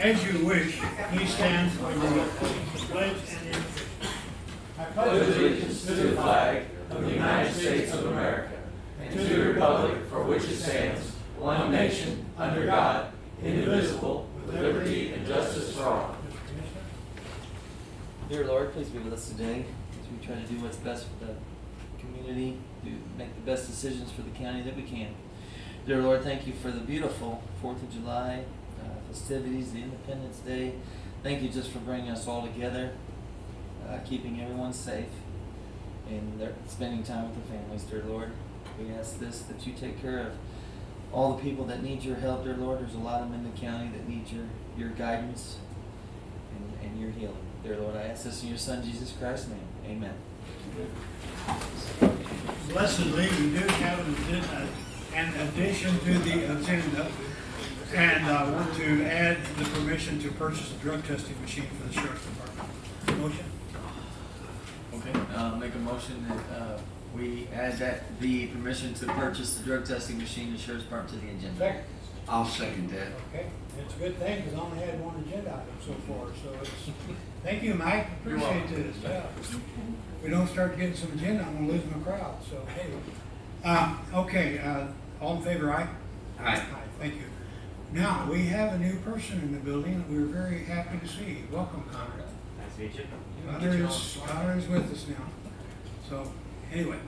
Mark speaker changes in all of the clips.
Speaker 1: As you wish, please stand for the pledge and invocation. I
Speaker 2: pledge allegiance to the flag of the United States of America and to the republic for which it stands, one nation, under God, indivisible, with liberty and justice for all.
Speaker 3: Dear Lord, please be with us today as we try to do what's best for the community, to make the best decisions for the county that we can. Dear Lord, thank you for the beautiful 4th of July festivities, the Independence Day. Thank you just for bringing us all together, keeping everyone safe, and spending time with their families, dear Lord. We ask this, that you take care of all the people that need your help, dear Lord. There's a lot of them in the county that need your guidance and your healing. Dear Lord, I ask this in your Son, Jesus Christ's name. Amen.
Speaker 1: Blessedly, we do have an addition to the agenda, and want to add the permission to purchase a drug testing machine for the Sheriff's Department. Motion?
Speaker 3: Okay, make a motion that we add the permission to purchase the drug testing machine to Sheriff's Department to the agenda.
Speaker 1: Second.
Speaker 4: I'll second that.
Speaker 1: Okay, it's a good thing because I only had one agenda item so far, so it's, thank you, Mike, appreciate this. Yeah. If we don't start getting some agenda, I'm gonna lose my crowd, so anyway. Okay, all in favor, aye?
Speaker 4: Aye.
Speaker 1: Thank you. Now, we have a new person in the building that we're very happy to see. Welcome, Conrad.
Speaker 5: Nice to meet you.
Speaker 1: Conrad is with us now. So, anyway,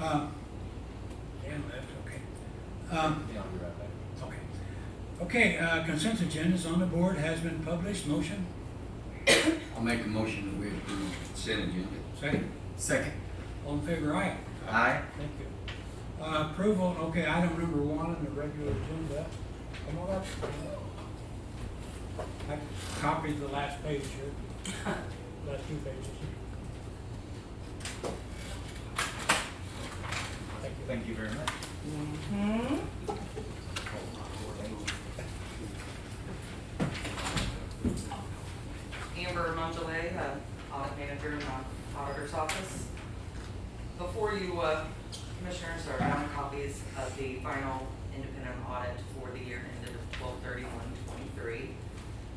Speaker 1: Dan left, okay.
Speaker 5: Yeah, I'll be right back.
Speaker 1: Okay, consent agenda is on the board, has been published. Motion?
Speaker 4: I'll make a motion that we approve the consent agenda.
Speaker 1: Second?
Speaker 3: Second.
Speaker 1: All in favor, aye?
Speaker 3: Aye.
Speaker 1: Thank you. Approval, okay, item number 1 on the regular agenda. Come on up. I copied the last page here. Last 2 pages. Thank you.
Speaker 3: Thank you very much.
Speaker 6: Amber Mongelay, audit manager in the auditor's office. Before you, commissioners, are down copies of the final independent audit for the year ended 12/31/23.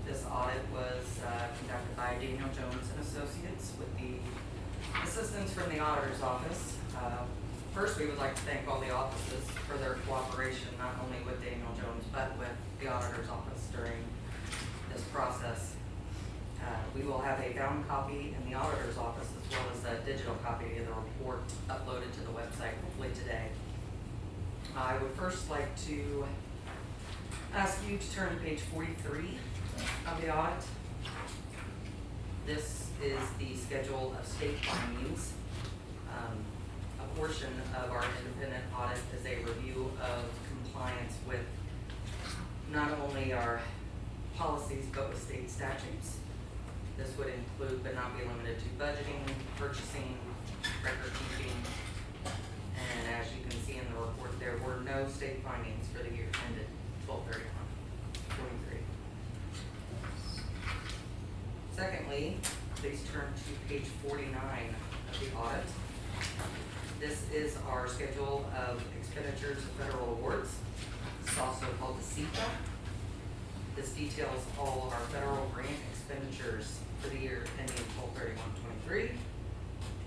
Speaker 6: This audit was conducted by Daniel Jones and Associates with the assistance from the auditor's office. First, we would like to thank all the offices for their cooperation, not only with Daniel Jones, but with the auditor's office during this process. We will have a bound copy in the auditor's office as well as a digital copy of the report uploaded to the website, hopefully today. I would first like to ask you to turn to page 43 of the audit. This is the schedule of state findings. A portion of our independent audit is a review of compliance with not only our policies but with state statutes. This would include but not be limited to budgeting, purchasing, record keeping, and as you can see in the report, there were no state findings for the year ended 12/31/23. Secondly, please turn to page 49 of the audit. This is our schedule of expenditures of federal awards. It's also called the CEPA. This details all of our federal grant expenditures for the year ending 12/31/23.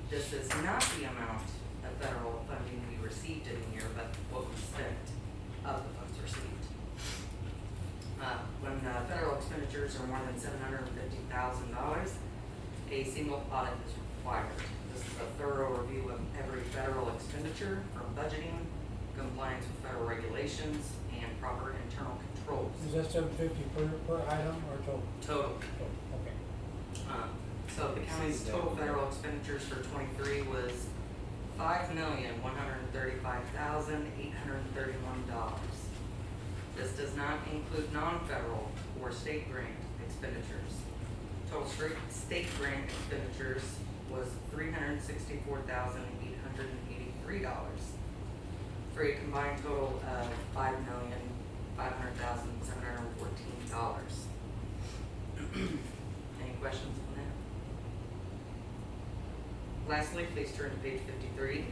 Speaker 6: This is not the amount of federal funding we received in the year, but what we spent of the funds received. When federal expenditures are more than $750,000, a single audit is required. This is a thorough review of every federal expenditure from budgeting, compliance with federal regulations, and proper internal controls.
Speaker 1: Is that $750 per item or total?
Speaker 6: Total.
Speaker 1: Okay.
Speaker 6: So the county's total federal expenditures for 23 was $5,135,831. This does not include non-federal or state grant expenditures. Total state grant expenditures was $364,883 for a combined total of $5,500,714. Any questions on that? Lastly, please turn to page 53.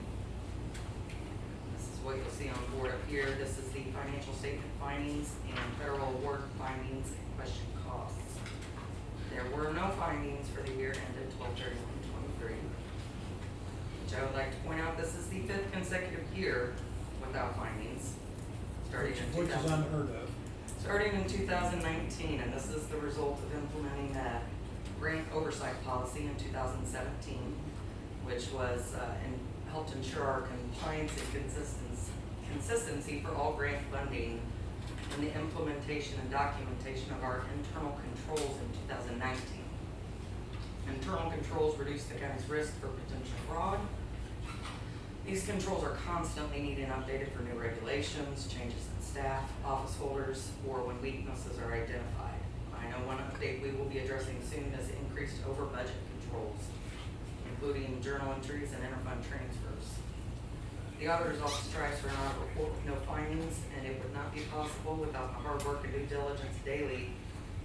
Speaker 6: This is what you'll see on the board up here. This is the financial statement findings and federal award findings and question costs. there were no findings for the year ended 12/31/23. Which I would like to point out, this is the 5th consecutive year without findings, starting in
Speaker 1: Which is
Speaker 6: 2000.
Speaker 1: unheard of.
Speaker 6: Starting in 2019, and this is the result of implementing that grant oversight policy in 2017, which was, and helped ensure our compliance and consistency for all grant funding and the implementation and documentation of our internal controls in 2019. Internal controls reduce the county's risk for potential fraud. These controls are constantly needed and updated for new regulations, changes in staff, office holders, or when weaknesses are identified. I know one update we will be addressing soon is increased over budget controls, including journal entries and interfund transfers. The auditor's office strives for an audit report with no findings, and it would not be possible without the hard work and due diligence daily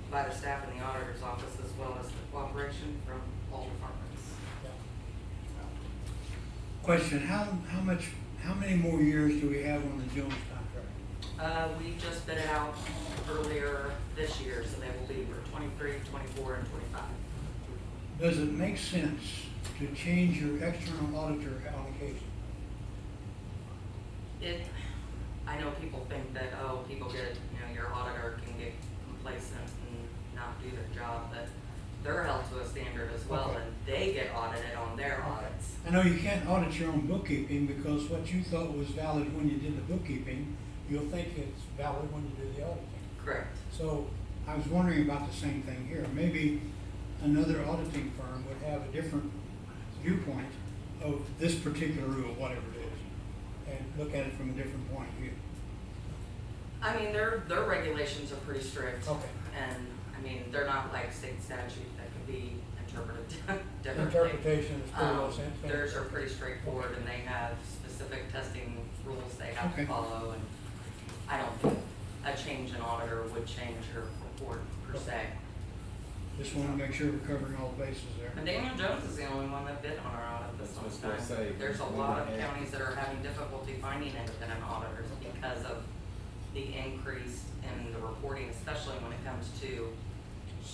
Speaker 6: by the staff in the auditor's office, as well as the cooperation from all departments.
Speaker 1: Question, how many more years do we have on the Jones contract?
Speaker 6: We just bid it out earlier this year, so they will be for 23, 24, and 25.
Speaker 1: Does it make sense to change your external auditor allocation?
Speaker 6: I know people think that, oh, people get, your auditor can get complacent and not do their job, but they're held to a standard as well,
Speaker 1: Okay.
Speaker 6: and they get audited on their audits.
Speaker 1: I know you can't audit your own bookkeeping because what you thought was valid when you did the bookkeeping, you'll think it's valid when you do the auditing.
Speaker 6: Correct.
Speaker 1: So I was wondering about the same thing here. Maybe another auditing firm would have a different viewpoint of this particular rule, whatever it is, and look at it from a different point of view.
Speaker 6: I mean, their regulations are pretty strict.
Speaker 1: Okay.
Speaker 6: And, I mean, they're not like state statute that could be interpreted differently.
Speaker 1: Interpretation is pretty well sense.
Speaker 6: Theirs are pretty straightforward, and they have specific testing rules they have
Speaker 1: Okay.
Speaker 6: to follow, and I don't think a change in auditor would change your report per se.
Speaker 1: Just want to make sure we're covering all the bases there.
Speaker 6: And Daniel Jones is the only one that bid on our audit this
Speaker 5: That's what I was
Speaker 6: time.
Speaker 5: gonna say.
Speaker 6: There's a lot of counties that are having difficulty finding independent auditors because of the increase in the reporting, especially when it comes to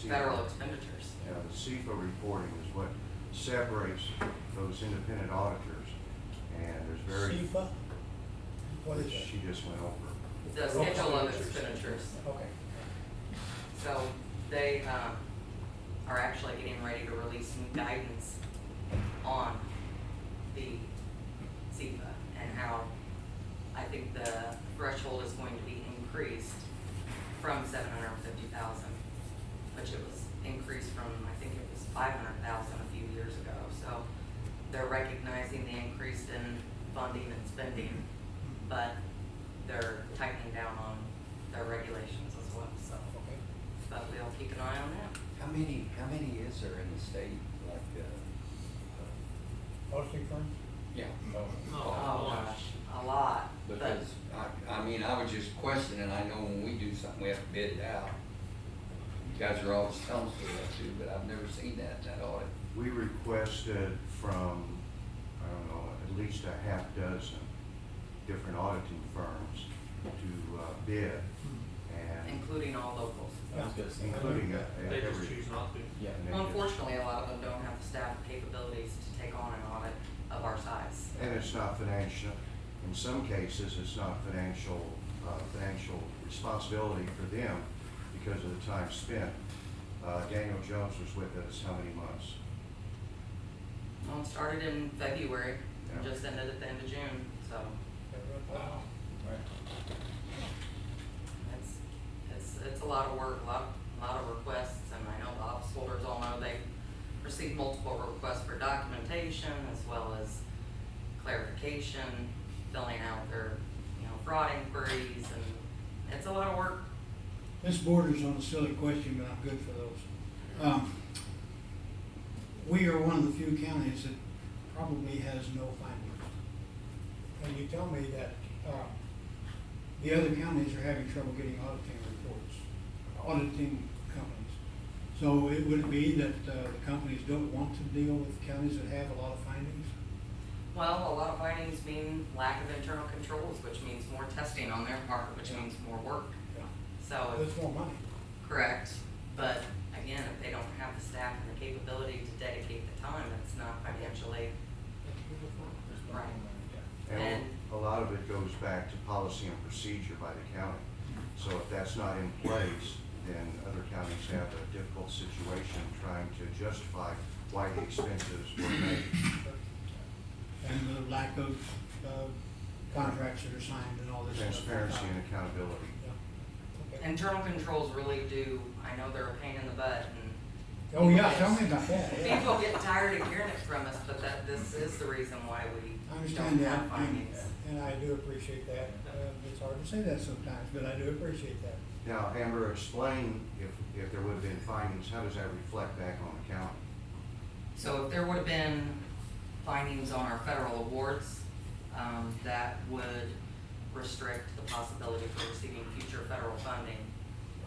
Speaker 6: federal expenditures.
Speaker 7: Yeah, the CFA reporting is what separates those independent auditors, and there's very.
Speaker 1: CFA? What is that?
Speaker 7: She just went over.
Speaker 6: The schedule of expenditures.
Speaker 1: Okay.
Speaker 6: So they are actually getting ready to release new guidance on the CFA and how I think the threshold is going to be increased from 750,000, which it was increased from, I think it was 500,000 a few years ago. So they're recognizing the increase in funding and spending, but they're tightening down on their regulations as well. So,
Speaker 1: Okay.
Speaker 6: but we'll keep an eye on that.
Speaker 4: How many is there in the state, like,
Speaker 1: Auditing firms?
Speaker 4: yeah?
Speaker 6: Oh gosh, a lot. But
Speaker 4: Because, I mean, I was just questioning, I know when we do something, we have to bid it out. You guys are always telling us we have to, but I've never seen that audit.
Speaker 7: We requested from, I don't know, at least a half dozen different auditing firms to bid, and
Speaker 6: including all locals.
Speaker 5: I was gonna say.
Speaker 7: including
Speaker 5: They just
Speaker 7: every.
Speaker 5: choose not to.
Speaker 4: Yeah.
Speaker 7: and they
Speaker 6: Well,
Speaker 7: just-
Speaker 6: unfortunately, a lot of them don't have the staff capabilities to take on an audit of our size.
Speaker 7: And it's not financial, in some cases, it's not financial responsibility for them because of the time spent. Daniel Jones was with us how many months?
Speaker 6: Well, it started in February and
Speaker 7: Yeah.
Speaker 6: just ended at the end of June, so
Speaker 1: Wow.
Speaker 6: it's a lot of work, a lot of requests, and I know the office holders all know they received multiple requests for documentation as well as clarification, filling out their, fraud inquiries, and it's a lot of work.
Speaker 1: This borders on a silly question, but I'm good for those. We are one of the few counties that probably has no findings. And you tell me that the other counties are having trouble getting auditing reports, auditing companies. So it would be that the companies don't want to deal with counties that have a lot of findings?
Speaker 6: Well, a lot of findings mean lack of internal controls, which means more testing on their part, which means more work.
Speaker 1: Yeah.
Speaker 6: So,
Speaker 1: That's more money.
Speaker 6: correct, but again, if they don't have the staff and the capability to dedicate the time, it's not financially right.
Speaker 7: And a lot of it goes back to policy and procedure by the county. So if that's not in place, then other counties have a difficult situation trying to justify why the expenses were made.
Speaker 1: And the lack of, contracts that are signed and all this stuff.
Speaker 7: Transparency and accountability.
Speaker 1: Yeah. Okay.
Speaker 6: Internal controls really do, I know they're a pain in the butt, and
Speaker 1: Oh, yeah, tell me about that, yeah.
Speaker 6: people get tired of hearing it from us, but this is the reason why we
Speaker 1: I
Speaker 6: don't
Speaker 1: understand that,
Speaker 6: have findings.
Speaker 1: and I do appreciate that. It's hard to say that sometimes, but I do appreciate that.
Speaker 7: Now, Amber, explain if there would have been findings, how does that reflect back on the county?
Speaker 6: So if there would have been findings on our federal awards, that would restrict the possibility for receiving future federal funding,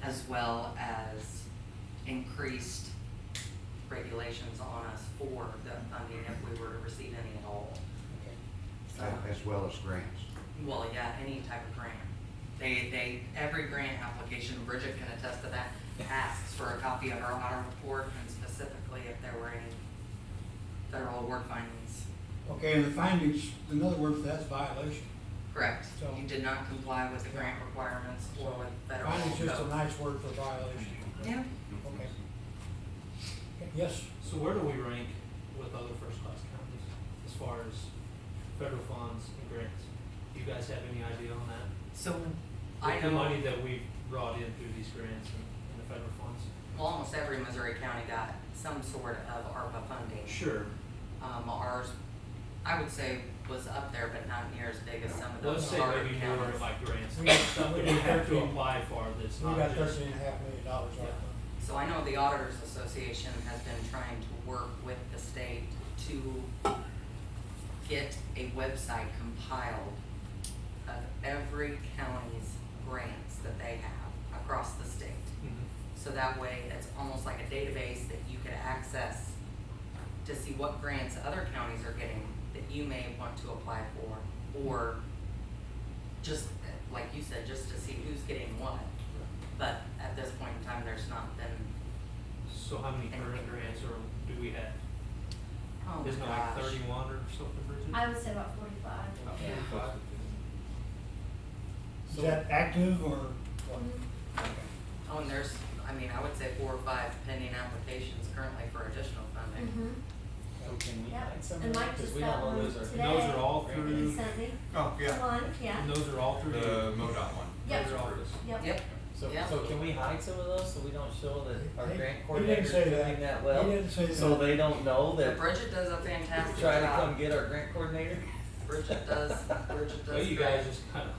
Speaker 6: as well as increased regulations on us for the funding if we were to receive any at all.
Speaker 1: Okay.
Speaker 6: So,
Speaker 7: As well as grants.
Speaker 6: well, yeah, any type of grant. Every grant application, Bridget can attest to that, asks for a copy of our audit report and specifically if there were any federal award findings.
Speaker 1: Okay, and the findings, in other words, that's violation.
Speaker 6: Correct.
Speaker 1: So-
Speaker 6: You did not comply with the grant requirements or with federal
Speaker 1: Findings just a
Speaker 6: code.
Speaker 1: nice word for violation.
Speaker 6: Yeah.
Speaker 1: Okay. Okay, yes,
Speaker 8: So where do we rank with other first-class counties as far as federal funds and grants? Do you guys have any idea on that?
Speaker 6: So I
Speaker 8: With the
Speaker 6: know,
Speaker 8: money that we've brought in through these grants and the federal funds?
Speaker 6: well, almost every Missouri county got some sort of ARPA funding.
Speaker 8: Sure.
Speaker 6: Ours, I would say, was up there, but not near as big as some of
Speaker 8: Let's
Speaker 6: those
Speaker 8: say
Speaker 6: harder
Speaker 8: maybe more
Speaker 6: counties.
Speaker 8: like grants,
Speaker 1: We got-
Speaker 8: stuff
Speaker 1: we
Speaker 8: that we
Speaker 1: got
Speaker 8: have to
Speaker 1: 13.
Speaker 8: apply for that's
Speaker 1: we
Speaker 8: not
Speaker 1: got
Speaker 8: just.
Speaker 1: $13.5 million off.
Speaker 6: So I know the Auditors Association has been trying to work with the state to get a website compiled of every county's grants that they have across the state.
Speaker 8: Mhm.
Speaker 6: So that way, it's almost like a database that you could access to see what grants other counties are getting that you may want to apply for, or just, like you said, just to see who's getting what. But at this point in time, there's not been,
Speaker 8: So how many current grants do we have?
Speaker 6: oh my
Speaker 8: Isn't it like
Speaker 6: gosh.
Speaker 8: 31 or something, Bridget?
Speaker 9: I would say about 45.
Speaker 8: About
Speaker 6: Yeah.
Speaker 8: 45?
Speaker 1: Is that active or what?
Speaker 9: Mhm.
Speaker 1: Okay.
Speaker 6: Oh, and there's, I mean, I would say 4 or 5 pending applications currently for additional funding.
Speaker 9: Mhm.
Speaker 5: So can we
Speaker 9: Yep.
Speaker 5: hide some
Speaker 9: And
Speaker 5: of
Speaker 9: Mike
Speaker 5: that? Because
Speaker 9: just
Speaker 5: we
Speaker 9: got
Speaker 5: don't want to
Speaker 9: one
Speaker 5: lose our.
Speaker 9: today.
Speaker 8: And those are all
Speaker 9: He
Speaker 8: through,
Speaker 9: sent me
Speaker 1: Oh, yeah.
Speaker 9: one, yeah.
Speaker 8: and those are all through
Speaker 10: The
Speaker 8: the
Speaker 10: MoDOT one.
Speaker 9: Yep.
Speaker 8: treasurer's office.
Speaker 9: Yep.
Speaker 6: Yep,
Speaker 5: So,
Speaker 6: Yeah.
Speaker 5: so can we hide some of those so we don't show that our
Speaker 1: He-
Speaker 5: grant
Speaker 1: he
Speaker 5: coordinator
Speaker 1: didn't
Speaker 5: is
Speaker 1: say
Speaker 5: doing that well?
Speaker 1: He didn't say that.
Speaker 5: So they don't know
Speaker 6: but
Speaker 5: that,
Speaker 6: Bridget does a fantastic
Speaker 5: try to come
Speaker 6: job.
Speaker 5: get our grant coordinator?
Speaker 6: Bridget does
Speaker 8: Well, you
Speaker 6: great.
Speaker 8: guys just kind of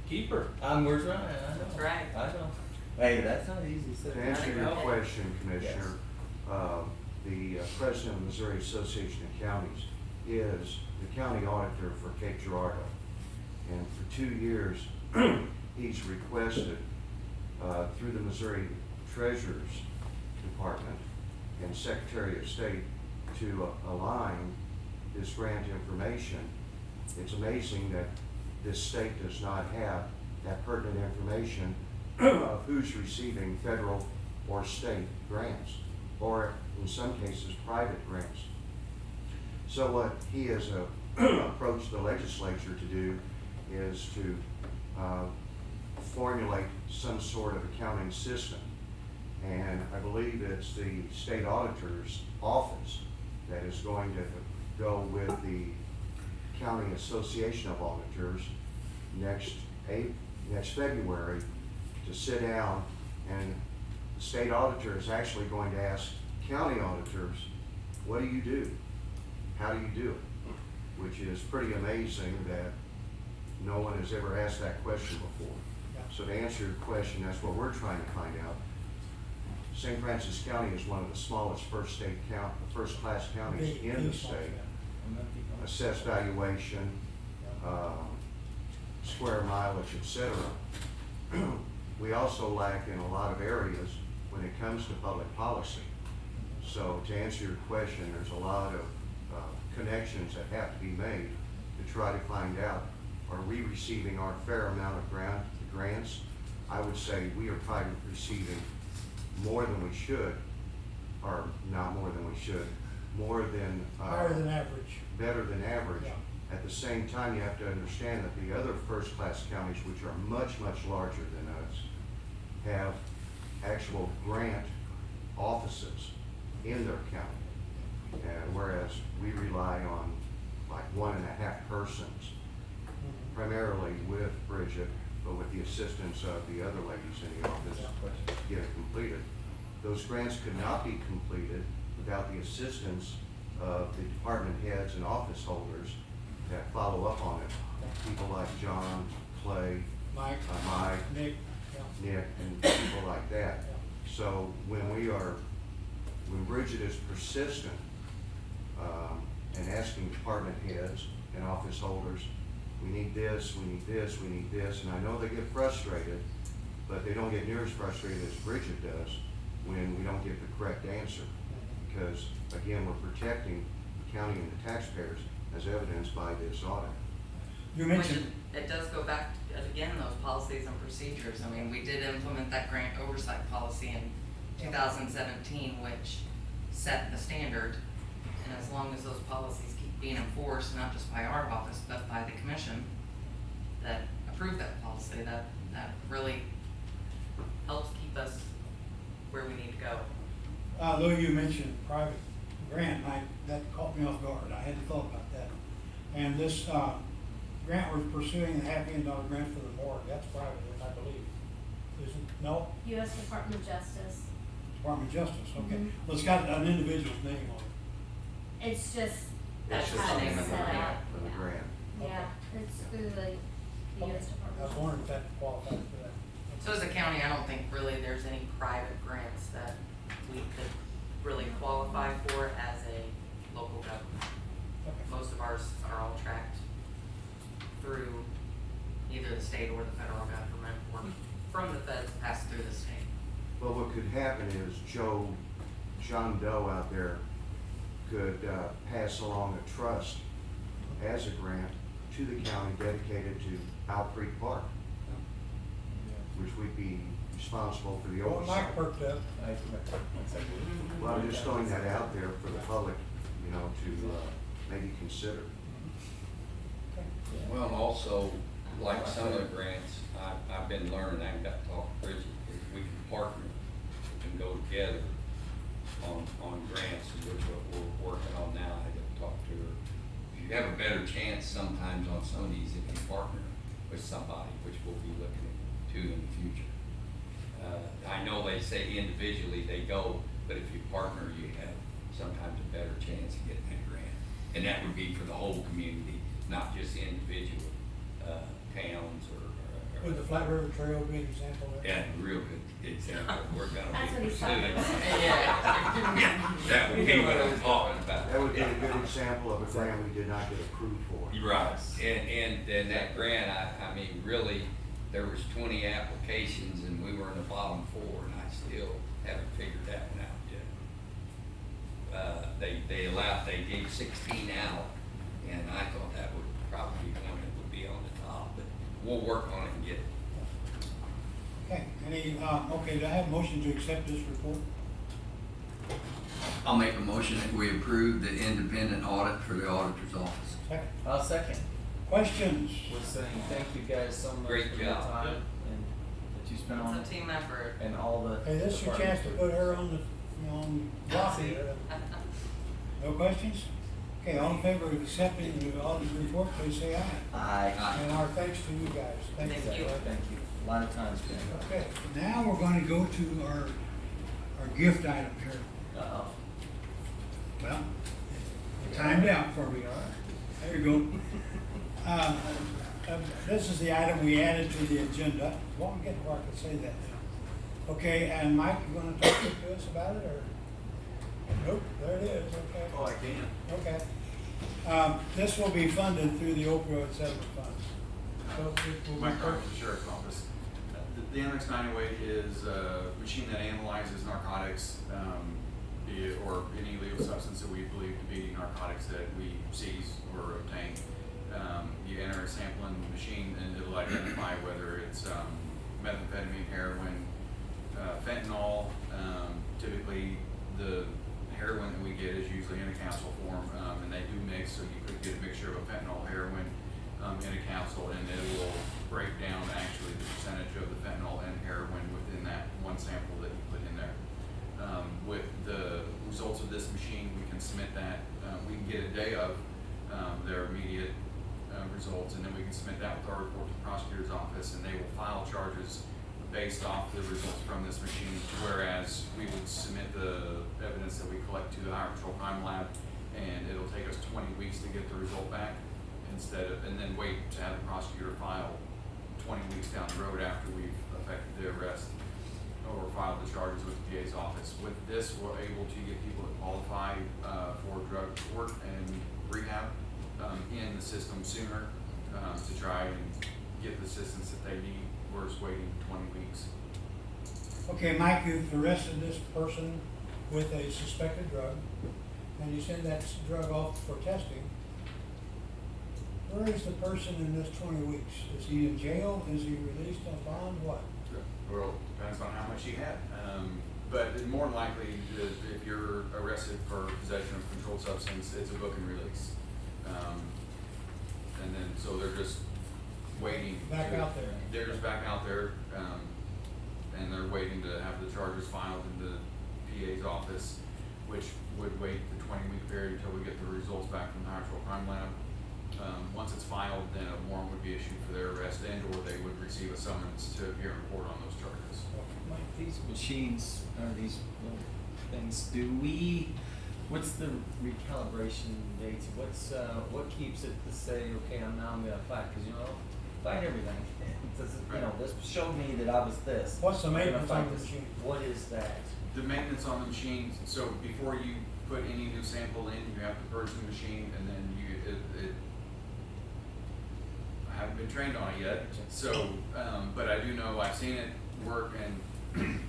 Speaker 8: keep her.
Speaker 5: We're trying, I know.
Speaker 6: That's right.
Speaker 5: I know. Hey, that's not easy, so.
Speaker 7: To answer your question, Commissioner,
Speaker 5: Yes.
Speaker 7: the president of the Missouri Association of Counties is the county auditor for Cape Girardeau. And for 2 years, he's requested through the Missouri Treasurer's Department and Secretary of State to align this grant information. It's amazing that this state does not have that pertinent information of who's receiving federal or state grants, or in some cases, private grants. So what he has approached the legislature to do is to formulate some sort of accounting system. And I believe it's the state auditor's office that is going to go with the County Association of Auditors next February to sit down, and the state auditor is actually going to ask county auditors, what do you do? How do you do it? Which is pretty amazing that no one has ever asked that question before.
Speaker 1: Yeah.
Speaker 7: So to answer your question, that's what we're trying to find out. St. Francis County is one of the smallest first-class counties
Speaker 1: Big-
Speaker 7: in
Speaker 1: big
Speaker 7: the
Speaker 1: small,
Speaker 7: state.
Speaker 1: yeah.
Speaker 7: Assessed valuation, square mileage, et cetera. We also lack in a lot of areas when it comes to public policy. So to answer your question, there's a lot of connections that have to be made to try to find out, are we receiving our fair amount of grants? I would say we are probably receiving more than we should, or not more than we should, more than.
Speaker 1: Higher than average.
Speaker 7: Better than average.
Speaker 1: Yeah.
Speaker 7: At the same time, you have to understand that the other first-class counties, which are much, much larger than us, have actual grant offices in their county. Whereas we rely on like 1.5 persons, primarily with Bridget, but with the assistance of the other ladies in the office to get it completed. Those grants could not be completed without the assistance of the department heads and office holders that follow up on it. People like John, Clay,
Speaker 1: Mike,
Speaker 7: Nick,
Speaker 1: yeah.
Speaker 7: and people like that. So when Bridget is persistent, and asking department heads and office holders, we need this, we need this, we need this, and I know they get frustrated, but they don't get near as frustrated as Bridget does when we don't get the correct answer. Because again, we're protecting the county and the taxpayers as evidenced by this audit.
Speaker 1: You mentioned,
Speaker 6: It does go back, again, those policies and procedures. I mean, we did implement that grant oversight policy in 2017, which set the standard. And as long as those policies keep being enforced, not just by our office, but by the commission that approved that policy, that really helps keep us where we need to go.
Speaker 1: Lou, you mentioned private grant, that caught me off guard. I hadn't thought about that. And this grant we're pursuing, the $500,000 grant for the morgue, that's private, I believe. Isn't, no?
Speaker 9: U.S. Department of Justice.
Speaker 1: Department of Justice, okay.
Speaker 9: Mhm.
Speaker 1: Well, it's got an individual's name on it.
Speaker 9: It's just,
Speaker 6: That's just
Speaker 9: how
Speaker 6: the name
Speaker 9: it's
Speaker 6: of the
Speaker 9: set
Speaker 6: grant.
Speaker 9: up.
Speaker 7: For the grant.
Speaker 9: Yeah, it's through the
Speaker 1: Okay.
Speaker 9: U.S. Department.
Speaker 1: I was wondering if that qualified for that.
Speaker 6: So as a county, I don't think really there's any private grants that we could really qualify for as a local government.
Speaker 1: Okay.
Speaker 6: Most of ours are all tracked through either the state or the federal government, or from the feds passed through the state.
Speaker 7: Well, what could happen is John Doe out there could pass along a trust as a grant to the county dedicated to Owl Creek Park, which we'd be responsible for the
Speaker 1: Well,
Speaker 7: oversight.
Speaker 1: Mike perked up.
Speaker 7: Well, I'm just throwing that out there for the public, to maybe consider.
Speaker 4: Well, and also, like some of the grants, I've been learning, I got to talk to Bridget, is we can partner, we can go together on grants, which is what we're working on now. I got to talk to her. You have a better chance sometimes on some of these if you partner with somebody, which we'll be looking to in the future. I know they say individually they go, but if you partner, you have sometimes a better chance of getting that grant. And that would be for the whole community, not just individual towns or.
Speaker 1: Would the Flat River Trail be an example of that?
Speaker 4: Yeah, real good example. We're gonna
Speaker 9: That's what
Speaker 4: be
Speaker 9: he's
Speaker 4: pursuing.
Speaker 9: talking about.
Speaker 4: Yeah, that would be what I'm talking about.
Speaker 7: That would be a good example of a grant we did not get approved for.
Speaker 4: You're right, and that grant, I mean, really, there was 20 applications and we were in the bottom 4 and I still haven't figured that one out yet. They gave 16 out and I thought that would probably be one that would be on the top, but we'll work on it and get it.
Speaker 1: Okay, do I have a motion to accept this report?
Speaker 4: I'll make a motion that we approve the independent audit for the auditor's office.
Speaker 1: Second.
Speaker 3: I'll second.
Speaker 1: Questions?
Speaker 3: We're saying thank you guys so much
Speaker 4: Great
Speaker 3: for your
Speaker 4: job.
Speaker 3: time and that you spent on
Speaker 6: It's a
Speaker 3: it
Speaker 6: team effort.
Speaker 3: and all the.
Speaker 1: Hey, this is your chance to put her on the block here. No questions? Okay, all in favor of accepting the auditor's report, please say aye.
Speaker 3: Aye.
Speaker 1: And our thanks to you guys. Thank you.
Speaker 6: Thank you.
Speaker 3: Thank you. A lot of time spent.
Speaker 1: Okay, now we're going to go to our gift item here.
Speaker 3: Uh-oh.
Speaker 1: Well, timed out for me, all right? There you go. This is the item we added to the agenda. Won't get where I can say that now. Okay, and Mike, you going to talk to us about it, or? Nope, there it is, okay.
Speaker 10: Oh, I can.
Speaker 1: Okay. This will be funded through the opioid settlement funds. So it will be
Speaker 10: Mike Carter, the Sheriff's Office. The MX 908 is a machine that analyzes narcotics, or any illegal substance that we believe to be narcotics that we seize or obtain. You enter a sample in the machine and it'll identify whether it's methamphetamine, heroin, fentanyl. Typically the capsule form, and they do mix, so you could get a mixture of a fentanyl, heroin, in a capsule, and it will break down actually the percentage of the fentanyl and heroin within that one sample that you put in there. With the results of this machine, we can submit that, we can get a day of their immediate results, and then we can submit that with our report to the prosecutor's office, and they will file charges based off the results from this machine, whereas we would submit the evidence that we collect to the Highway Patrol Crime Lab, and it'll take us 20 weeks to get the result back, and then wait to have the prosecutor file 20 weeks down the road after we've effected the arrest or filed the charges with the PA's office. With this, we're able to get people that qualify for drug court and rehab in the system sooner to try and get the assistance that they need versus waiting 20 weeks.
Speaker 1: Okay, Mike, you've arrested this person with a suspected drug, and you send that drug off for testing. Where is the person in this 20 weeks? Is he in jail? Is he released on bond? What?
Speaker 10: Well, depends on how much he had. But more than likely, if you're arrested for possession of controlled substance, it's a book and release. And then, so they're just waiting.
Speaker 1: Back out there.
Speaker 10: They're just back out there, and they're waiting to have the charges filed in the PA's office, which would wait the 20-week period until we get the results back from the Highway Patrol Crime Lab. Once it's filed, then a warrant would be issued for their arrest, and/or they would receive a summons to appear in court on those charges.
Speaker 3: Like these machines or these little things, what's the recalibration dates? What keeps it to say, okay, now I'm gonna fight? Because fight everything. This showed me that I was this.
Speaker 1: What's the
Speaker 3: I'm gonna
Speaker 1: maintenance
Speaker 3: fight
Speaker 1: on the
Speaker 3: this.
Speaker 1: machine?
Speaker 3: What is that?
Speaker 10: The maintenance on the machine, so before you put any new sample in, you have to purge the machine, and then I haven't been trained on it yet, so, but I do know, I've seen it work, and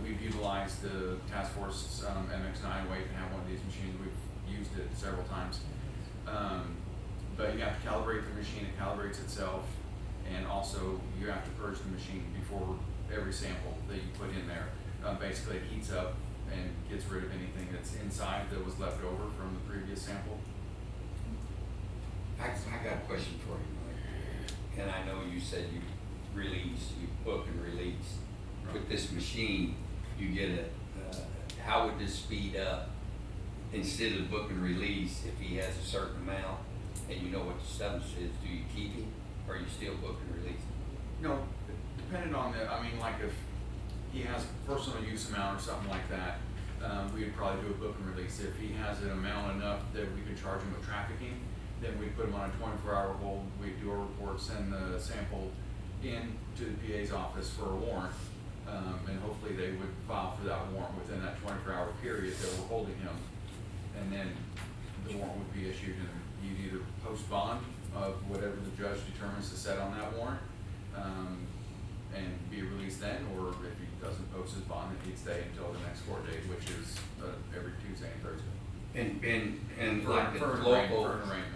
Speaker 10: we've utilized the task force MX9 weight to have one of these machines. We've used it several times. But you have to calibrate the machine, it calibrates itself, and also you have to purge the machine before every sample that you put in there. Basically, it heats up and gets rid of anything that's inside that was left over from the previous sample.
Speaker 4: I got a question for you, Mike. And I know you said you book and release.
Speaker 10: Right.
Speaker 4: With this machine, you get how would this speed up? Instead of book and release, if he has a certain amount and you know what the substance is, do you keep him or you still book and release?
Speaker 10: No, depending on like if he has personal use amount or something like that, we would probably do a book and release. If he has an amount enough that we could charge him with trafficking, then we'd put him on a 24-hour hold. We'd do a report, send the sample in to the PA's office for a warrant, and hopefully they would file for that warrant within that 24-hour period that we're holding him. And then the warrant would be issued, and you'd either post bond of whatever the judge determines to set on that warrant, and be released then, or if he doesn't post his bond, then he'd stay until the next court date, which is every Tuesday and Thursday.
Speaker 4: And
Speaker 10: For
Speaker 4: like the
Speaker 10: an
Speaker 4: local,
Speaker 10: arraignment.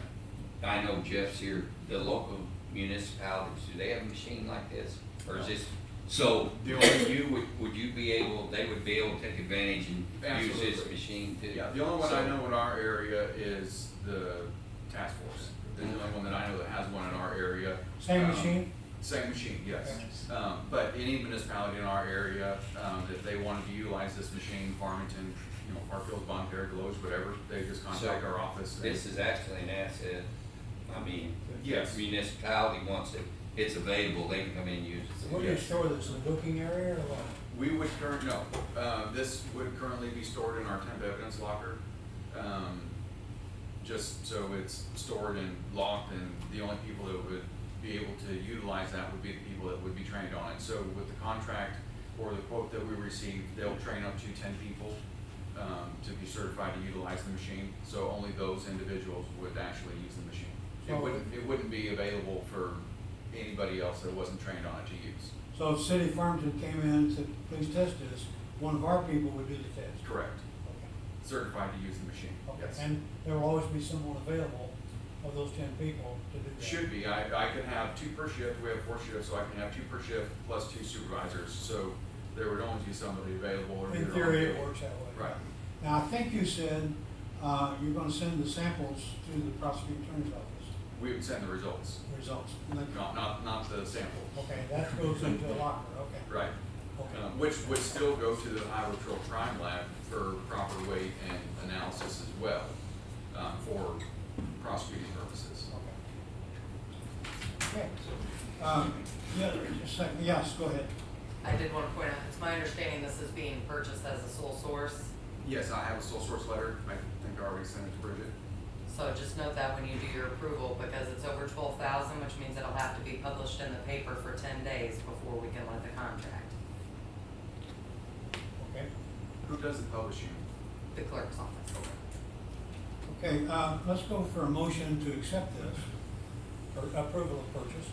Speaker 4: I know Jeff's here, the local municipalities, do they have a machine like this? Or is this, so
Speaker 10: The only-
Speaker 4: would you be able, they would be able to take advantage and use this
Speaker 10: Absolutely.
Speaker 4: machine too?
Speaker 10: Yeah, the only one I know in our area is the task force. The only one that I know that has one in our area.
Speaker 1: Same machine?
Speaker 10: Same machine, yes.
Speaker 1: Okay.
Speaker 10: But any municipality in our area, if they wanted to utilize this machine, Farmington, Parkville, Bonterra, Deloge, whatever, they just contact
Speaker 4: So,
Speaker 10: our office.
Speaker 4: This is actually an asset. I mean,
Speaker 10: Yes.
Speaker 4: if municipality wants it, it's available, they can come in and use it.
Speaker 1: Where do you
Speaker 10: Yes.
Speaker 1: store this, in the booking area or what?
Speaker 10: We would this would currently be stored in our temp evidence locker. Just so it's stored and locked, and the only people that would be able to utilize that would be the people that would be trained on it. So with the contract or the quote that we received, they'll train up to 10 people to be certified to utilize the machine. So only those individuals would actually use the machine. It wouldn't be available for anybody else that wasn't trained on it to use.
Speaker 1: So if City Farmington came in and said, please test this, one of our people would do the test?
Speaker 10: Correct. Certified to use the machine.
Speaker 1: Okay.
Speaker 10: Yes.
Speaker 1: And there will always be someone available of those 10 people to do that?
Speaker 10: Should be. I could have 2 per shift. We have 4 shifts, so I can have 2 per shift plus 2 supervisors. So there would always be somebody available. Or
Speaker 1: In theory, it works that way.
Speaker 10: Right.
Speaker 1: Now, I think you said you're gonna send the samples to the prosecuting attorney's office,
Speaker 10: We would send the results,
Speaker 1: results.
Speaker 10: not the sample.
Speaker 1: Okay, that goes into a locker, okay.
Speaker 10: Right.
Speaker 1: Okay.
Speaker 10: Which would still go to the Iowa Patrol Crime Lab for proper weight and analysis as well, for prosecuting purposes.
Speaker 1: Okay. Yeah, just a second, yes, go ahead.
Speaker 6: I did want to point out, it's my understanding this is being purchased as a sole source.
Speaker 10: Yes, I have a sole source letter. I think I already sent it to Bridget.
Speaker 6: So just note that when you do your approval, because it's over 12,000, which means it'll have to be published in the paper for 10 days before we can let the contract.
Speaker 1: Okay.
Speaker 10: Who does the publishing?
Speaker 6: The clerk's office.
Speaker 1: Okay, let's go for a motion to accept this, or approval of purchase.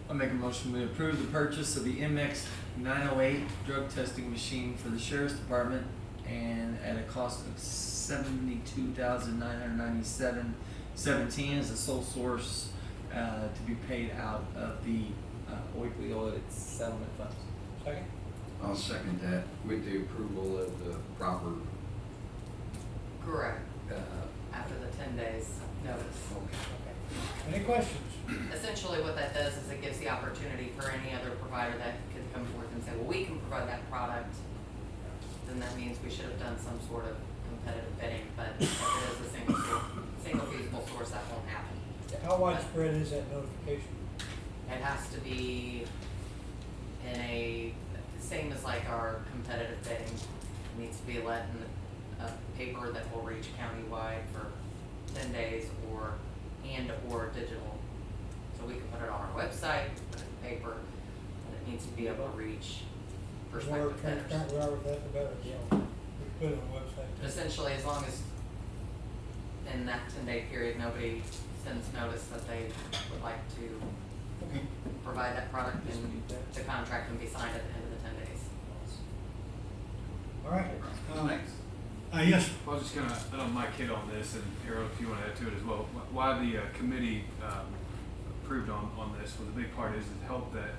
Speaker 3: I'll make a motion, we approve the purchase of the MX 908 drug testing machine for the sheriff's department and at a cost of $72,997.17 as a sole source to be paid out of the opioid settlement funds.
Speaker 1: Second?
Speaker 4: I'll second that with the approval of the proper,
Speaker 6: Correct, after the 10 days notice.
Speaker 1: Okay. Any questions?
Speaker 6: Essentially what that does is it gives the opportunity for any other provider that could come forth and say, well, we can provide that product. Then that means we should have done some sort of competitive bidding, but if it is a single feasible source, that won't happen.
Speaker 1: How widespread is that notification?
Speaker 6: It has to be in a, same as like our competitive bidding, it needs to be let in a paper that will reach countywide for 10 days or digital. So we can put it on our website, put it in paper, but it needs to be able to reach
Speaker 1: The more
Speaker 6: prospective
Speaker 1: transparent
Speaker 6: bidders.
Speaker 1: we are with that, the better, so we put it on the website.
Speaker 6: Essentially, as long as in that 10-day period, nobody sends notice that they would like to
Speaker 1: Okay.
Speaker 6: provide that product, and the contract can be signed at the end of the 10 days.
Speaker 1: All right.
Speaker 10: Thanks.
Speaker 1: Yes,
Speaker 11: I was just gonna, I don't know, Mike hit on this, and Harold, if you wanna add to it as well, why the committee approved on this was a big part is to help that,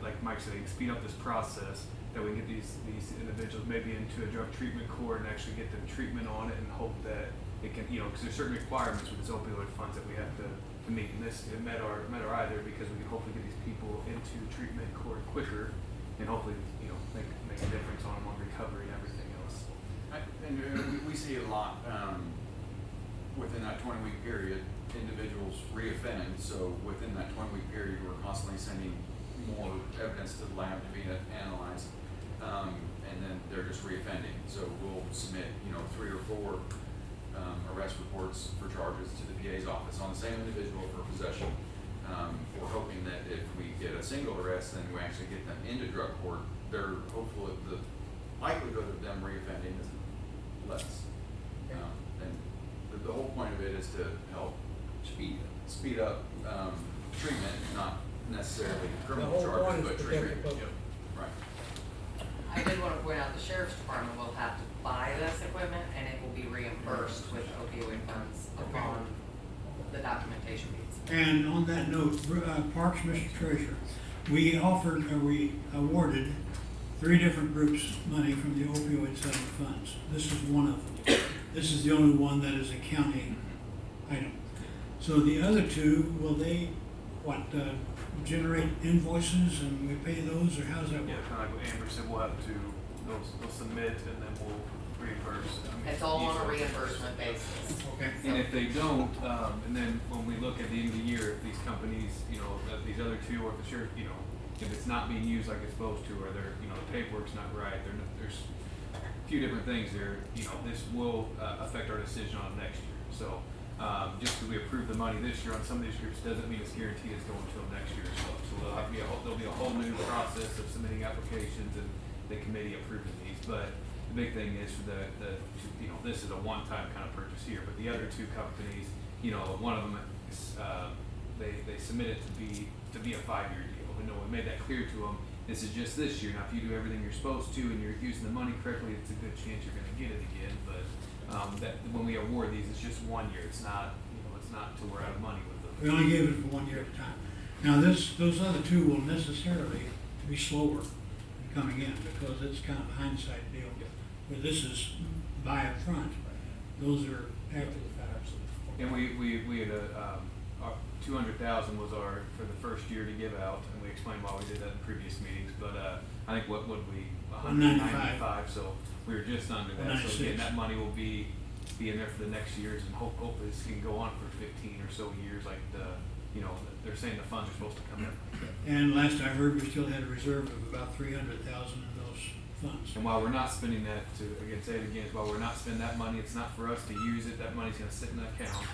Speaker 11: like Mike said, speed up this process, that we can get these individuals maybe into a drug treatment court and actually get them treatment on it and hope that it can, you know, because there's certain requirements with this opioid funds that we have to meet, and this, it met our eye there because we can hopefully get these people into treatment court quicker and hopefully, you know, make a difference on them on recovery and everything else.
Speaker 10: We see a lot, within that 20-week period, individuals reoffending, so within that 20-week period, we're constantly sending more evidence to the lab to be analyzed, and then they're just reoffending. So we'll submit, 3 or 4 arrest reports for charges to the PA's office on the same individual for possession. We're hoping that if we get a single arrest, then we actually get them into drug court, they're hopeful that the likelihood of them reoffending is less. And the whole point of it is to help speed up treatment, not necessarily criminal
Speaker 1: The whole
Speaker 10: charges,
Speaker 1: point is
Speaker 10: but
Speaker 1: to protect
Speaker 10: treatment.
Speaker 1: the public.
Speaker 10: Right.
Speaker 6: I did want to point out the sheriff's department will have to buy this equipment, and it will be reimbursed with opioid funds upon the documentation needs.
Speaker 1: and on that note, Parks, Mr. Treasurer, we awarded 3 different groups money from the opioid settlement funds. This is one of them. This is the only one that is a county item. So the other 2, will they, generate invoices and we pay those, or how does that
Speaker 11: Yeah,
Speaker 1: work?
Speaker 11: kind of like what Amber said, we'll have to, they'll submit and then we'll reimburse. I mean,
Speaker 6: It's all on a
Speaker 11: usually-
Speaker 6: reimbursement basis.
Speaker 1: Okay.
Speaker 11: And if they don't, and then when we look at the end of the year, if these companies, these other 2, or if the sheriff, if it's not being used like it's supposed to, or they're, the paperwork's not right, there's a few different things there, this will affect our decision on next year. So, just because we approved the money this year on some of these groups doesn't mean it's guaranteed it's going to them next year as well. So there'll be a whole new process of submitting applications and the committee approving these. But the big thing is for this is a one-time kind of purchase here, but the other 2 companies, one of them is, they submit it to be a 5-year deal. We made that clear to them. This is just this year. Now, if you do everything you're supposed to and you're using the money correctly, it's a good chance you're going to get it again. But that when we award these, it's just 1 year. It's not, it's not till we're out of money with them.
Speaker 1: We only gave it for 1 year at a time. Now, those other 2 will necessarily be slower in coming in because it's kind of a hindsight deal. Where this is buy up front. those are after the fact.
Speaker 11: And we had a, 200,000 was our, for the first year to give out, and we explained why we did that in previous meetings, but, I think what would we, 195, so we were just under that, so
Speaker 1: 196.
Speaker 11: again, that money will be in there for the next years, and hopefully this can go on for 15 or so years, like you know, they're saying the funds are supposed to come in like that.
Speaker 1: And last I heard, we still had a reserve of about 300,000 in those funds.
Speaker 11: And while we're not spending that, say it again, while we're not spending that money, it's not for us to use it, that money's gonna sit in the account.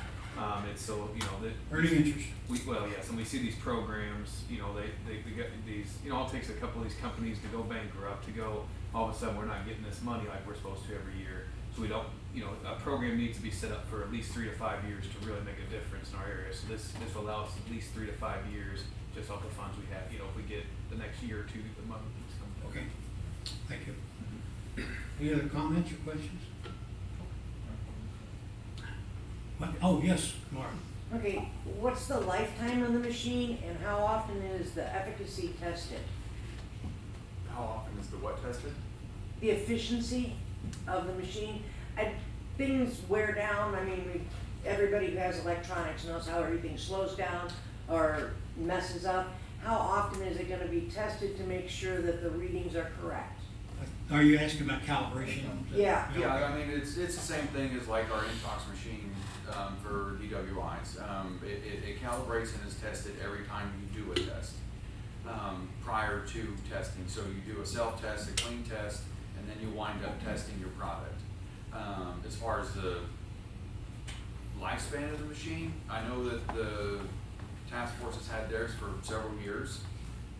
Speaker 11: It's so, you know, that.
Speaker 1: Earning interest.
Speaker 11: Well, yes, and we see these programs, you know, they get these, you know, it takes a couple of these companies to go bankrupt, to go, all of a sudden, we're not getting this money like we're supposed to every year. So we don't, you know, a program needs to be set up for at least 3 to 5 years to really make a difference in our area. So this will allow us at least 3 to 5 years, just off the funds we have, you know, if we get the next year or two, the money keeps coming.
Speaker 1: Okay, thank you. Any other comments or questions? What? Oh, yes, Laura.
Speaker 12: Okay, what's the lifetime of the machine and how often is the efficacy tested?
Speaker 10: How often is the what tested?
Speaker 12: The efficiency of the machine? Things wear down, I mean, everybody who has electronics knows how everything slows down or messes up. How often is it gonna be tested to make sure that the readings are correct?
Speaker 1: Are you asking about calibration?
Speaker 12: Yeah.
Speaker 10: Yeah, I mean, it's the same thing as like our Intox machine, for DWIs. It calibrates and is tested every time you do a test, prior to testing. So you do a self-test, a clean test, and then you wind up testing your product. As far as the lifespan of the machine, I know that the task force has had theirs for several years,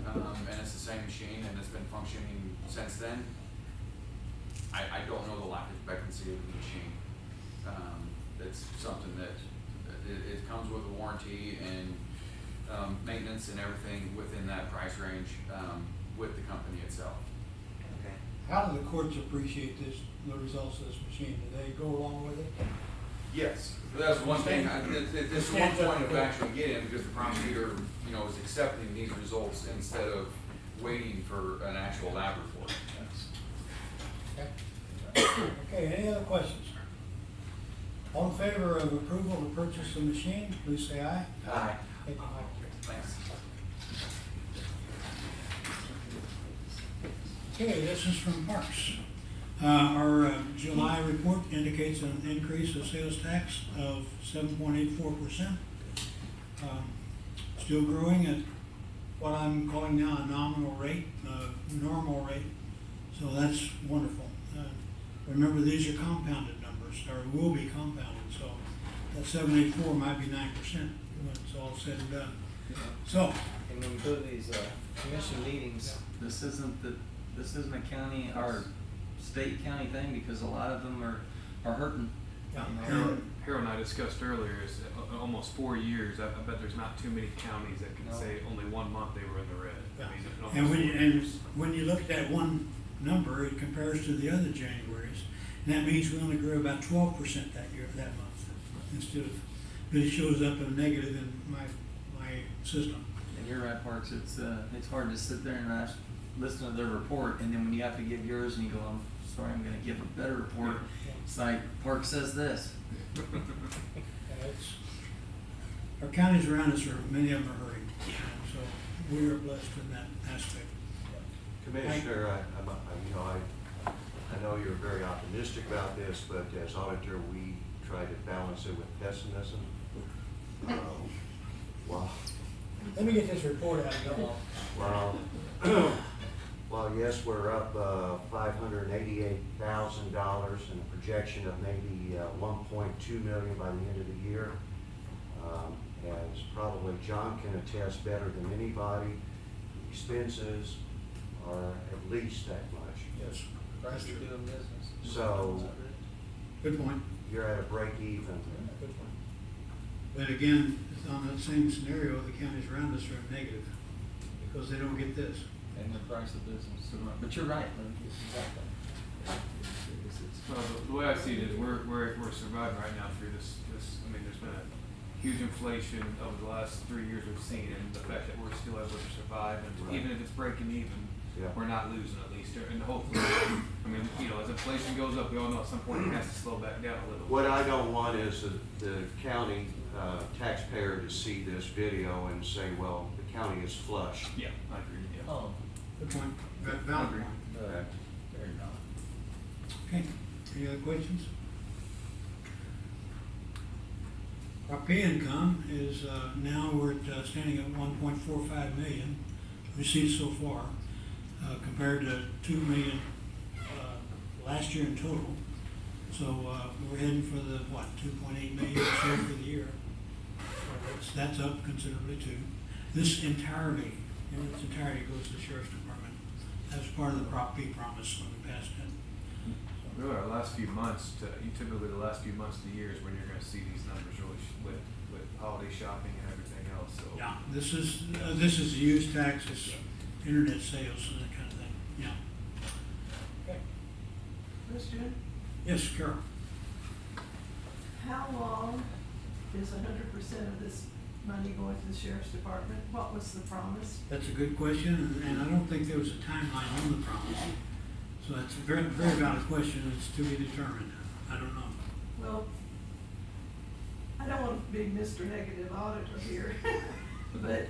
Speaker 10: and it's the same machine and it's been functioning since then. I don't know the life expectancy of the machine. It's something that it comes with a warranty and maintenance and everything within that price range with the company itself.
Speaker 12: Okay.
Speaker 1: How do the courts appreciate this, the results of this machine? Do they go along with it?
Speaker 10: Yes, that's one thing. This is one point of actually getting, because the prosecutor, you know, is accepting these results instead of waiting for an actual lab report.
Speaker 1: Okay, any other questions? All in favor of approval of the purchase of the machine, please say aye.
Speaker 4: Aye.
Speaker 1: Thank you, Mike.
Speaker 10: Thanks.
Speaker 1: Okay, this is from Parks. Our July report indicates an increase of sales tax of 7.84%. Still growing at what I'm calling now a nominal rate, normal rate. So that's wonderful. Remember, these are compounded numbers, or will be compounded. So that 7.84 might be 9% when it's all said and done. So.
Speaker 3: And when we go to these commission meetings, this isn't a county or state county thing, because a lot of them are hurting.
Speaker 1: Yeah.
Speaker 3: You know,
Speaker 11: Harold and I discussed earlier, is almost 4 years, I bet there's not too many counties that can
Speaker 3: No.
Speaker 11: say only 1 month they were in the red.
Speaker 1: Yeah.
Speaker 11: I mean,
Speaker 1: And
Speaker 11: almost 4 years.
Speaker 1: when you look at that one number, it compares to the other Januaries, and that means we only grew about 12% that year, that month, instead of, but it shows up a negative in my system.
Speaker 3: And you're right, Parks, it's hard to sit there and listen to their report, and then when you have to give yours and you go, I'm sorry, I'm gonna give a better report, it's like, Parks says this.
Speaker 1: Our counties around us many of them are hurting, so we are blessed in that aspect.
Speaker 7: Commissioner, I know you're very optimistic about this, but as auditor, we try to balance it with pessimism.
Speaker 1: Let me get this report out of you.
Speaker 7: Well, yes, we're up $588,000 and a projection of maybe 1.2 million by the end of the year. As probably John can attest better than anybody, expenses are at least that much.
Speaker 1: Yes.
Speaker 3: Price of doing business.
Speaker 7: So
Speaker 1: Good point.
Speaker 7: you're at a break even.
Speaker 1: Good point. But again, it's on that same scenario, the counties around us are negative because they don't get this.
Speaker 3: And the price of business, but you're right, Lynn, exactly.
Speaker 11: Well, the way I see it is we're surviving right now through this, I mean, there's been a huge inflation over the last 3 years we've seen, and the fact that we're still able to survive, and even if it's breaking even,
Speaker 7: Yeah.
Speaker 11: we're not losing at least, and hopefully, I mean, you know, as inflation goes up, we all know at some point it has to slow back down a little.
Speaker 7: What I don't want is the county taxpayer to see this video and say, well, the county is flush.
Speaker 11: Yeah, I agree, yeah.
Speaker 3: Oh,
Speaker 1: Good point. Valid point.
Speaker 7: Okay.
Speaker 3: very valid.
Speaker 1: Okay, any other questions? Our P income is, now we're at, standing at 1.45 million received so far, compared to 2 million, last year in total. So, we're heading for the, what, 2.8 million or so for the year. So that's up considerably too. This entirely, in its entirety goes to the sheriff's department. That's part of the Prop P promise when we passed it.
Speaker 11: Really, our last few months, typically the last few months of the year is when you're gonna see these numbers really with holiday shopping and everything else, so.
Speaker 1: Yeah, this is the use tax, it's internet sales and that kind of thing, yeah. Okay.
Speaker 13: Christian,
Speaker 1: Yes, Carol?
Speaker 13: how long is 100% of this money going to the sheriff's department? What was the promise?
Speaker 1: That's a good question, and I don't think there was a timeline on the promise. So that's a very, very valid question, it's to be determined. I don't know.
Speaker 13: Well, I don't want to be Mr. Negative Auditor here, but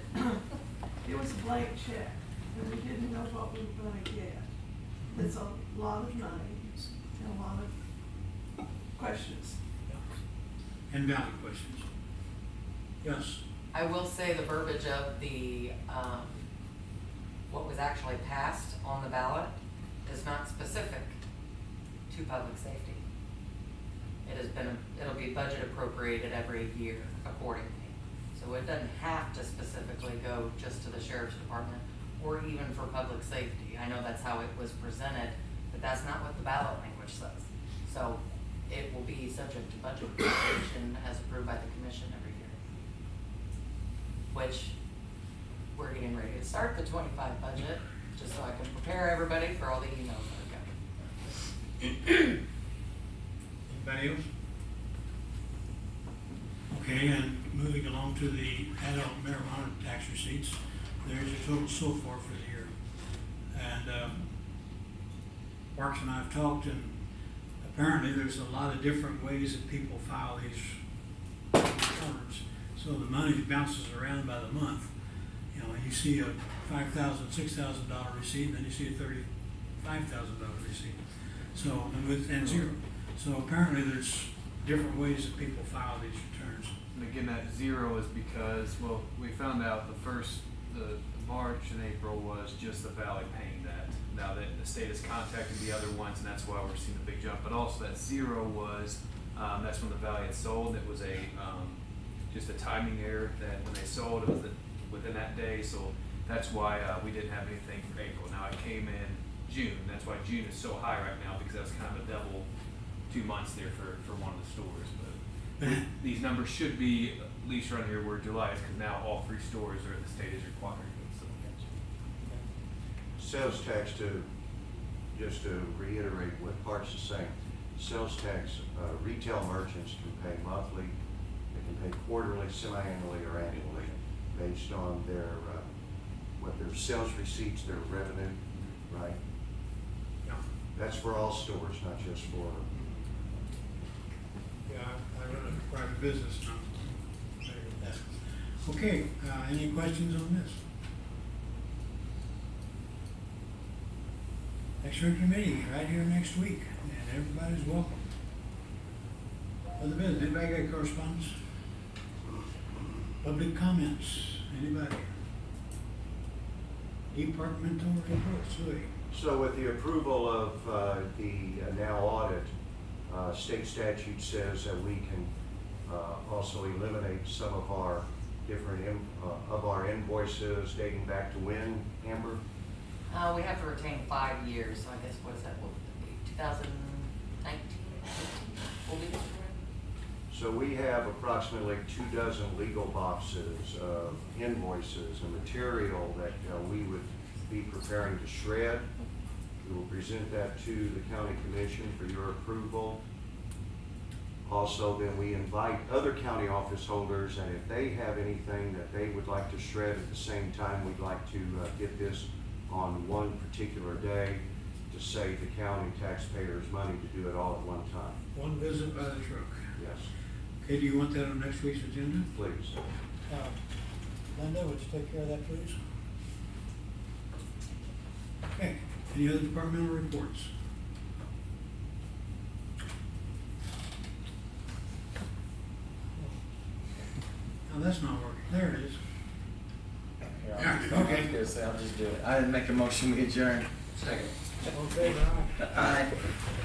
Speaker 13: it was a blank check, and we didn't know what we were gonna get. It's a lot of money and a lot of questions.
Speaker 1: And valid questions. Yes,
Speaker 6: I will say the verbiage of the, what was actually passed on the ballot is not specific to public safety. It'll be budget appropriated every year accordingly. So it doesn't have to specifically go just to the sheriff's department or even for public safety. I know that's how it was presented, but that's not what the ballot language says. So it will be subject to budget appropriation as approved by the commission every year. Which, we're getting ready to start the 25 budget, just so I can prepare everybody for all the emails that are coming.
Speaker 1: anybody else? Okay, and moving along to the adult marijuana tax receipts, there's a total so far for the year. And, Parks and I have talked, and apparently there's a lot of different ways that people file these returns. So the money bounces around by the month. You know, you see a $5,000, $6,000 receipt, and then you see a $35,000 receipt. So, and zero. So apparently there's different ways that people file these returns.
Speaker 11: And again, that zero is because, well, we found out the March and April was just the valley paying that. Now that the state has contacted the other ones, and that's why we're seeing a big jump. But also that zero was, that's when the valley had sold. It was just a timing error that when they sold, it was within that day. So that's why we didn't have anything for April. Now it came in June. That's why June is so high right now, because that was kind of a double 2 months there for one of the stores. But these numbers should be at least around here where July is, because now all 3 stores are the state is requiring it. So.
Speaker 7: Sales tax, just to reiterate what Parks is saying, sales tax, retail merchants can pay monthly, they can pay quarterly, semi-annually, or annually, based on their, what their sales receipts, their revenue, right?
Speaker 1: Yeah.
Speaker 7: That's for all stores, not just for.
Speaker 1: Yeah, I run a private business now. Familiar with that. Okay, any questions on this? Next committee, right here next week, and everybody's welcome. Other business, anybody got correspondence? Public comments, anybody? Departmental reports, Louis.
Speaker 7: So with the approval of the now audit, state statute says that we can also eliminate some of our different of our invoices dating back to when, Amber?
Speaker 6: We have to retain 5 years, so I guess, what is that, what would it be, 2019? Will be this year?
Speaker 7: So we have approximately 24 legal boxes of invoices and material that we would be preparing to shred. We will present that to the county commission for your approval. Also, then we invite other county office holders, and if they have anything that they would like to shred at the same time, we'd like to get this on one particular day to save the county taxpayers money to do it all at one time.
Speaker 1: One visit by the truck.
Speaker 7: Yes,
Speaker 1: Okay, do you want that on next week's agenda?
Speaker 7: please.
Speaker 1: Linda, would you take care of that, please? Okay, any other departmental reports? Now, that's not working. There it is.
Speaker 3: Yeah,
Speaker 1: Okay.
Speaker 3: I was gonna say, I'll just do it. I make a motion, we adjourn.
Speaker 4: Second.
Speaker 1: Okay, all right.
Speaker 3: Aye.